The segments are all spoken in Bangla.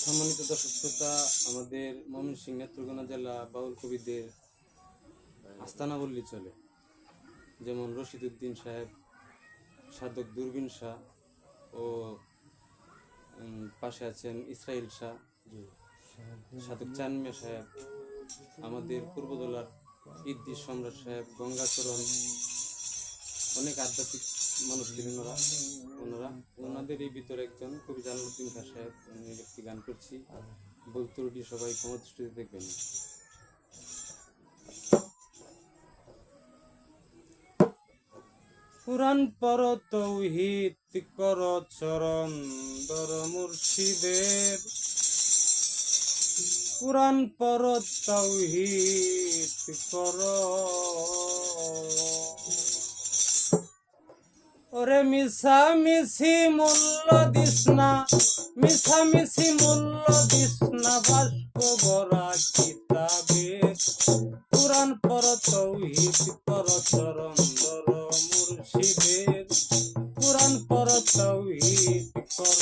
সম্মানিত দর্শক শ্রোতা, আমাদের ময়মনসিংহ নেত্রকোনা জেলা বাউল কবিদের আস্তানা বললে চলে। যেমন রশিদ উদ্দিন সাহেব, সাধক দূরবীন শাহ ও পাশে আছেন ইসরাইল শাহ, সাধক চানমিয়া সাহেব, আমাদের পূর্বদলার ইদ্দিস সম্রাট সাহেব, গঙ্গাচরণ, অনেক আধ্যাত্মিক মানুষ ছিলেন ওনারা। ওনাদের এই ভিতরে একজন কবি জালালউদ্দিন খাঁ সাহেব, উনি একটি গান করছি, ভুল ত্রুটি সবাই ক্ষমা দৃষ্টিতে দেখবেন। কুরআন পর তৌহিদ কর চরণ দর মুর্শিদের, কুরআন পর তৌহিদ কর। ওরে মিছামিছি মূল্য দিস না, মিছামিছি মূল্য দিস না বাষ্প ভরা কিতাবের, কুরআন পর তৌহিদ কর চরণ দর মুর্শিদের, কুরআন পর তৌহিদ কর।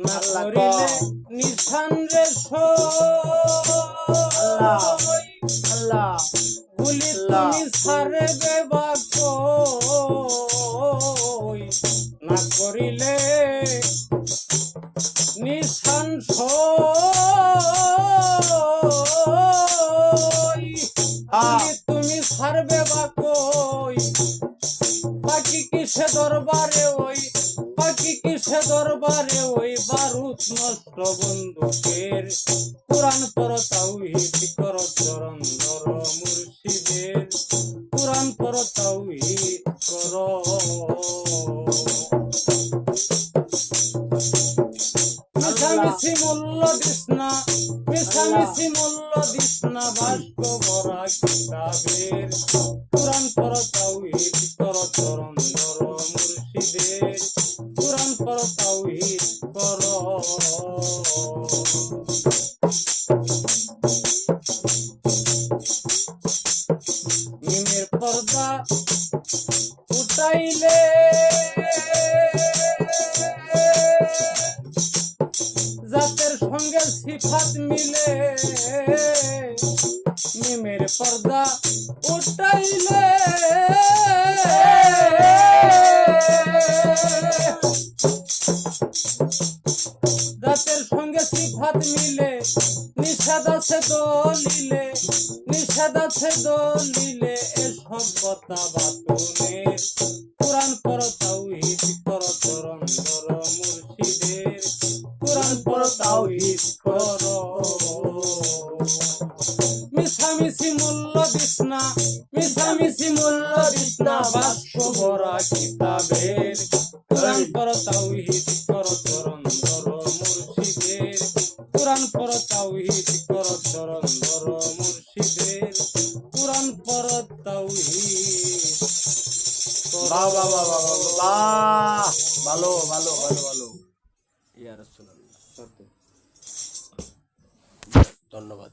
না করিলে নিশান রে আল্লাহ বলি তুমি ছাড়বে বা কই, না করিলে নিশান বলি তুমি ছাড়বে বা কই, পাখি কিসে দরবারে ওই, পাখি কিসে দরবারে ওই বারুদ নষ্ট বন্দুকের, কুরআন পর তাওহীদ কর চরণ দর মুর্শিদের, কুরআন পর তাওহীদ কর। মিছামিছি মূল্য দিস না, মিছামিছি মূল্য দিস না বাষ্প ভরা কিতাবের, কুরআন পর তাওহীদ কর চরণ দর মুর্শিদের, কুরআন পর তাওহীদ কর। মিমের পর্দা উঠাইলে জাতের সঙ্গে সিফাত মিলে, মিমের পর্দা উঠাইলে জাতের সঙ্গে সিফাত মিলে, নিষেধ আছে দলিলে, নিষেধ আছে দলিলে এসব কথা বাতুনের, কুরআন পর তাওহীদ কর চরণ দর মুর্শিদের, কুরআন পর তাওহীদ কর। মিছামিছি মূল্য দিস না, মিছামিছি মূল্য দিস না বাষ্প ভরা কিতাবের, কুরআন পর তাওহীদ কর চরণ দর মুর্শিদের, কুরআন পর তাওহীদ কর চরণ দর মুর্শিদের, কুরআন পর তাওহীদ কর। ভালো ভালো ভালো ভালো ইয়া রাসূলুল্লাহ, ধন্যবাদ।